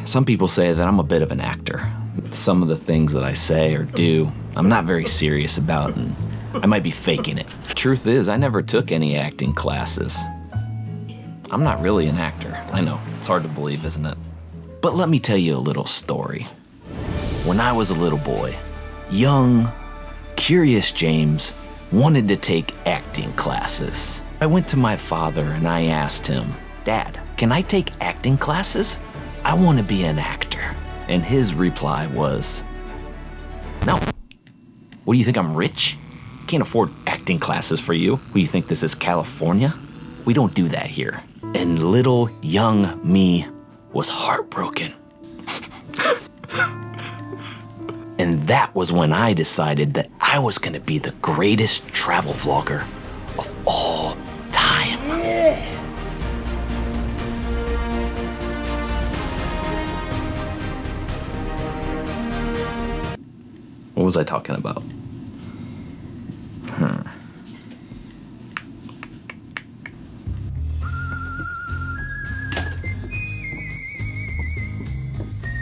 Some people say that I'm a bit of an actor. Some of the things that I say or do, I'm not very serious about, and I might be faking it. The truth is, I never took any acting classes. I'm not really an actor. I know, it's hard to believe, isn't it? But let me tell you a little story. When I was a little boy, young, curious James wanted to take acting classes. I went to my father and I asked him, "Dad, can I take acting classes? I want to be an actor." And his reply was, "No. What do you think, I'm rich? Can't afford acting classes for you. What do you think, this is California? We don't do that here." And little young me was heartbroken. And that was when I decided that I was gonna be the greatest travel vlogger of all time. What was I talking about?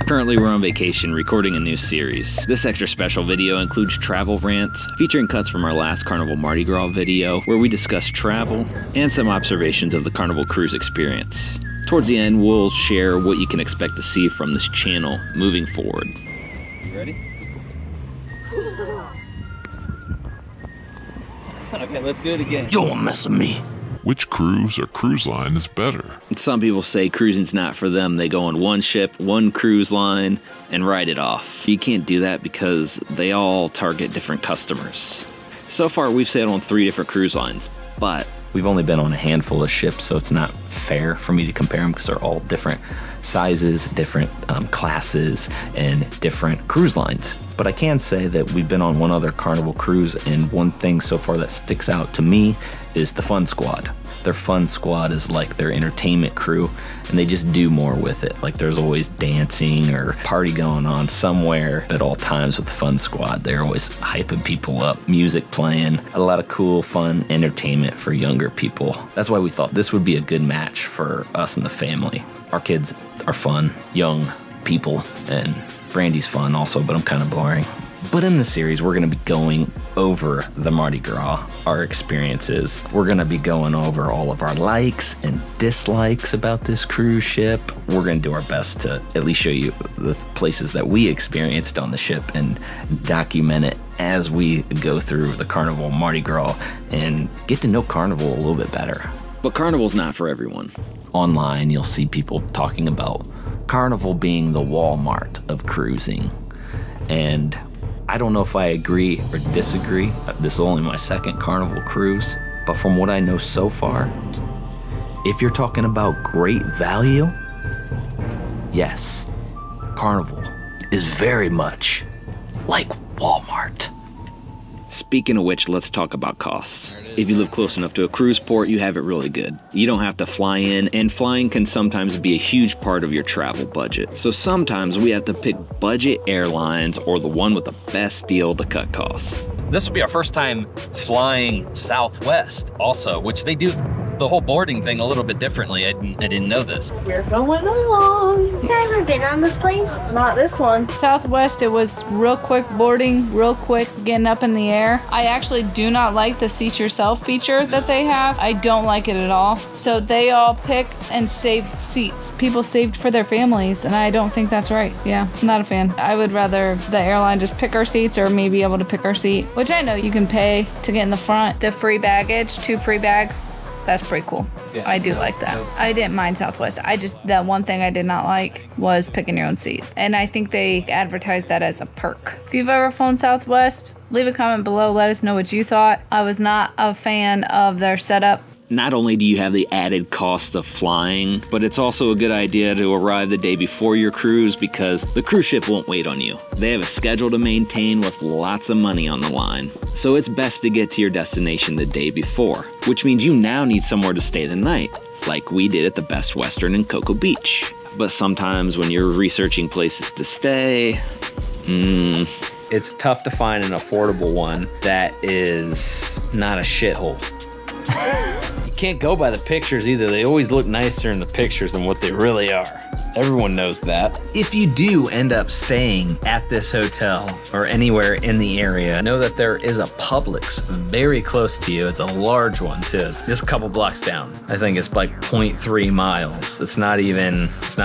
Currently, we're on vacation recording a new series. This extra special video includes travel rants, featuring cuts from our last Carnival Mardi Gras video, where we discuss travel and some observations of the Carnival cruise experience. Towards the end, we'll share what you can expect to see from this channel moving forward. You ready? Okay, let's do it again. You won't mess with me. Which cruise or cruise line is better? Some people say cruising's not for them. They go on one ship, one cruise line, and ride it off. You can't do that because they all target different customers. So far, we've sailed on 3 different cruise lines, but we've only been on a handful of ships, so it's not fair for me to compare them because they're all different sizes, different classes, and different cruise lines. But I can say that we've been on one other Carnival cruise, and one thing so far that sticks out to me is the Fun Squad. Their Fun Squad is like their entertainment crew, and they just do more with it. Like there's always dancing or party going on somewhere at all times with the Fun Squad. They're always hyping people up, music playing, a lot of cool, fun entertainment for younger people. That's why we thought this would be a good match for us and the family. Our kids are fun, young people, and Brandy's fun also, but I'm kind of boring. But in the series, we're gonna be going over the Mardi Gras, our experiences. We're gonna be going over all of our likes and dislikes about this cruise ship. We're gonna do our best to at least show you the places that we experienced on the ship and document it as we go through the Carnival Mardi Gras and get to know Carnival a little bit better. But Carnival's not for everyone. Online, you'll see people talking about Carnival being the Walmart of cruising. And I don't know if I agree or disagree. This is only my second Carnival cruise, but from what I know so far, if you're talking about great value, yes, Carnival is very much like Walmart. Speaking of which, let's talk about costs. If you live close enough to a cruise port, you have it really good. You don't have to fly in, and flying can sometimes be a huge part of your travel budget. So sometimes we have to pick budget airlines or the one with the best deal to cut costs. This will be our first time flying Southwest also, which they do the whole boarding thing a little bit differently. I didn't know this. We're going along. You ever been on this plane? Not this one. Southwest, it was real quick boarding, real quick getting up in the air. I actually do not like the seat yourself feature that they have. I don't like it at all. So they all pick and save seats. People saved for their families, and I don't think that's right. Yeah, not a fan. I would rather the airline just pick our seats or maybe be able to pick our seat, which I know you can pay to get in the front. The free baggage, 2 free bags. That's pretty cool. Yeah, I do like that. I didn't mind Southwest. That one thing I did not like was picking your own seat. And I think they advertised that as a perk. If you've ever flown Southwest, leave a comment below. Let us know what you thought. I was not a fan of their setup. Not only do you have the added cost of flying, but it's also a good idea to arrive the day before your cruise because the cruise ship won't wait on you. They have a schedule to maintain with lots of money on the line. So it's best to get to your destination the day before, which means you now need somewhere to stay the night, like we did at the Best Western in Cocoa Beach. But sometimes when you're researching places to stay, it's tough to find an affordable one that is not a shithole. can't go by the pictures either. They always look nicer in the pictures than what they really are. Everyone knows that. If you do end up staying at this hotel or anywhere in the area, know that there is a Publix very close to you. It's a large one too. It's just a couple blocks down. I think it's like 0.3 miles. It's not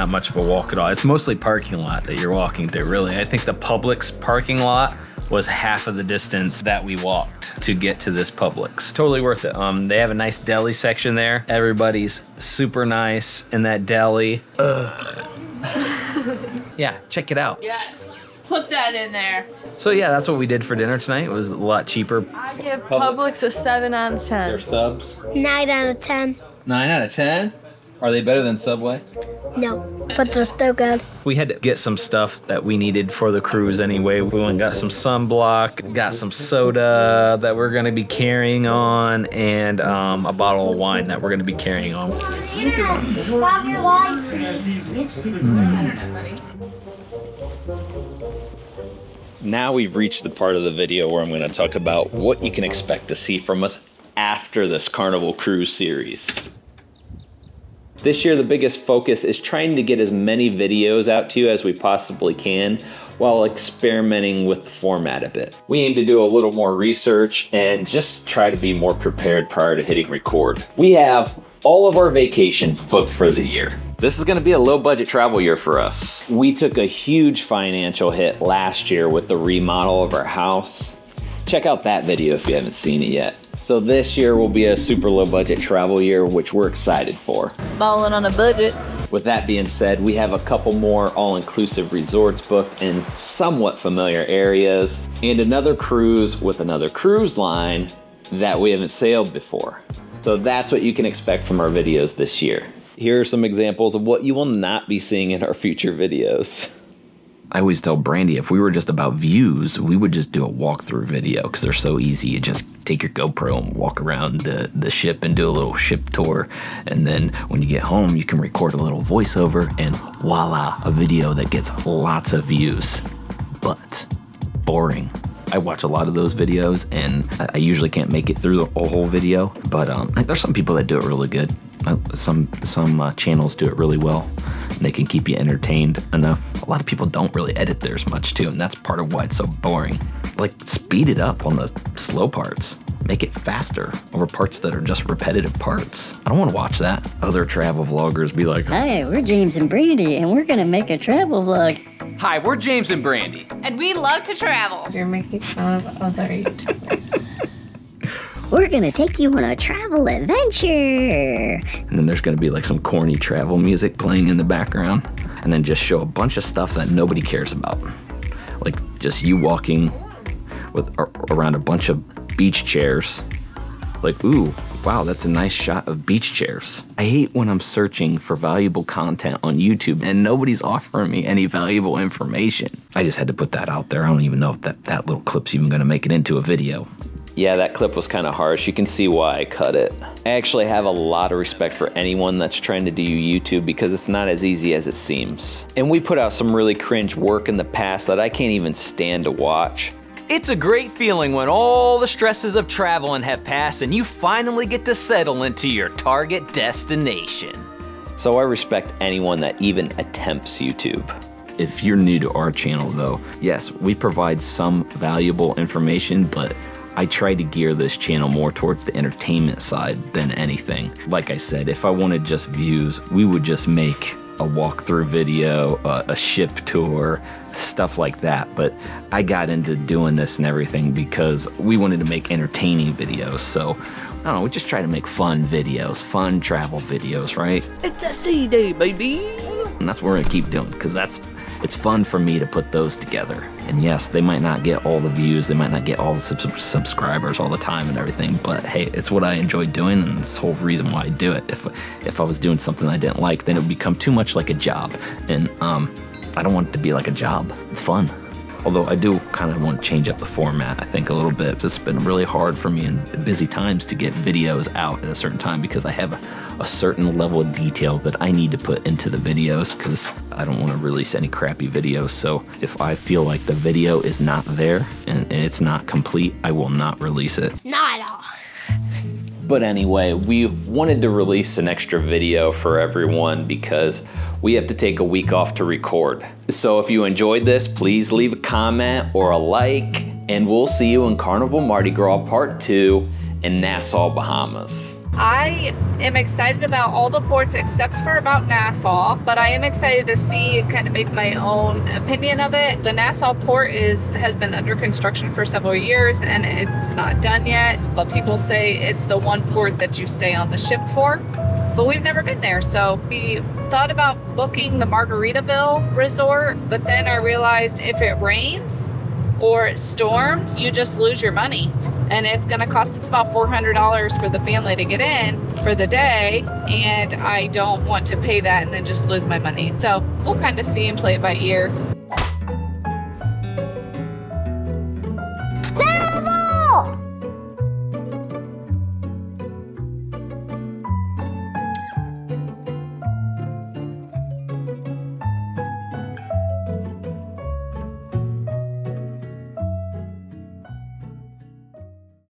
much of a walk at all. It's mostly parking lot that you're walking through, really. I think the Publix parking lot was half of the distance that we walked to get to this Publix. Totally worth it. They have a nice deli section there. Everybody's super nice in that deli. Yeah, check it out. Yes. Put that in there. So yeah, that's what we did for dinner tonight. It was a lot cheaper. I give Publix a 7 out of 10. Their subs? 9 out of 10. 9 out of 10? Are they better than Subway? No, but they're still good. We had to get some stuff that we needed for the cruise anyway. We went and got some sunblock, got some soda that we're gonna be carrying on, and a bottle of wine that we're gonna be carrying on. Grab your wine. Now we've reached the part of the video where I'm going to talk about what you can expect to see from us after this Carnival Cruise series. This year, the biggest focus is trying to get as many videos out to you as we possibly can while experimenting with the format a bit. We aim to do a little more research and just try to be more prepared prior to hitting record. We have all of our vacations booked for the year. This is going to be a low budget travel year for us. We took a huge financial hit last year with the remodel of our house. Check out that video if you haven't seen it yet. So this year will be a super low budget travel year, which we're excited for. Balling on a budget. With that being said, we have a couple more all-inclusive resorts booked in somewhat familiar areas, and another cruise with another cruise line that we haven't sailed before. So that's what you can expect from our videos this year. Here are some examples of what you will not be seeing in our future videos. I always tell Brandy if we were just about views, we would just do a walkthrough video because they're so easy. You just take your GoPro and walk around the ship and do a little ship tour. And then when you get home, you can record a little voiceover and voila, a video that gets lots of views. But boring. I watch a lot of those videos and I usually can't make it through a whole video, but there's some people that do it really good. Some channels do it really well. They can keep you entertained enough. A lot of people don't really edit theirs much too, and that's part of why it's so boring. Like, speed it up on the slow parts. Make it faster over parts that are just repetitive parts. I don't want to watch that. Other travel vloggers be like, Hi, we're James and Brandy, and we're gonna make a travel vlog. Hi, we're James and Brandy. And we love to travel. You're making fun of other YouTubers. We're gonna take you on a travel adventure. and then there's gonna be like some corny travel music playing in the background, and then just show a bunch of stuff that nobody cares about. Like just you walking with around a bunch of beach chairs. Like, ooh, wow, that's a nice shot of beach chairs. I hate when I'm searching for valuable content on YouTube and nobody's offering me any valuable information. I just had to put that out there. I don't even know if that little clip's even gonna make it into a video. Yeah, that clip was kind of harsh. You can see why I cut it. I actually have a lot of respect for anyone that's trying to do YouTube because it's not as easy as it seems. And we put out some really cringe work in the past that I can't even stand to watch. It's a great feeling when all the stresses of traveling have passed and you finally get to settle into your target destination. So I respect anyone that even attempts YouTube. If you're new to our channel though, yes, we provide some valuable information, but I try to gear this channel more towards the entertainment side than anything. Like I said, if I wanted just views, we would just make a walkthrough video, a ship tour, stuff like that. But I got into doing this and everything because we wanted to make entertaining videos. So, I don't know, we just try to make fun videos, fun travel videos, right? It's a C-Day, baby! And that's what we're gonna keep doing, because it's fun for me to put those together. And yes, they might not get all the views, they might not get all the subscribers all the time and everything, but hey, it's what I enjoy doing, and it's the whole reason why I do it. If I was doing something I didn't like, then it would become too much like a job. And I don't want it to be like a job. It's fun. Although I do kind of want to change up the format, I think, a little bit. It's been really hard for me in busy times to get videos out at a certain time because I have a certain level of detail that I need to put into the videos because I don't want to release any crappy videos. So if I feel like the video is not there and it's not complete, I will not release it. Not at all. But anyway, we wanted to release an extra video for everyone because we have to take a week off to record. So if you enjoyed this, please leave a comment or a like, and we'll see you in Carnival Mardi Gras Part 2 in Nassau, Bahamas. I am excited about all the ports except for about Nassau, but I am excited to see and kind of make my own opinion of it. The Nassau port has been under construction for several years and it's not done yet, but people say it's the one port that you stay on the ship for. But we've never been there, so we thought about booking the Margaritaville resort, but then I realized if it rains or it storms, you just lose your money. And it's gonna cost us about $400 for the family to get in for the day, and I don't want to pay that and then just lose my money. So we'll kind of see and play it by ear.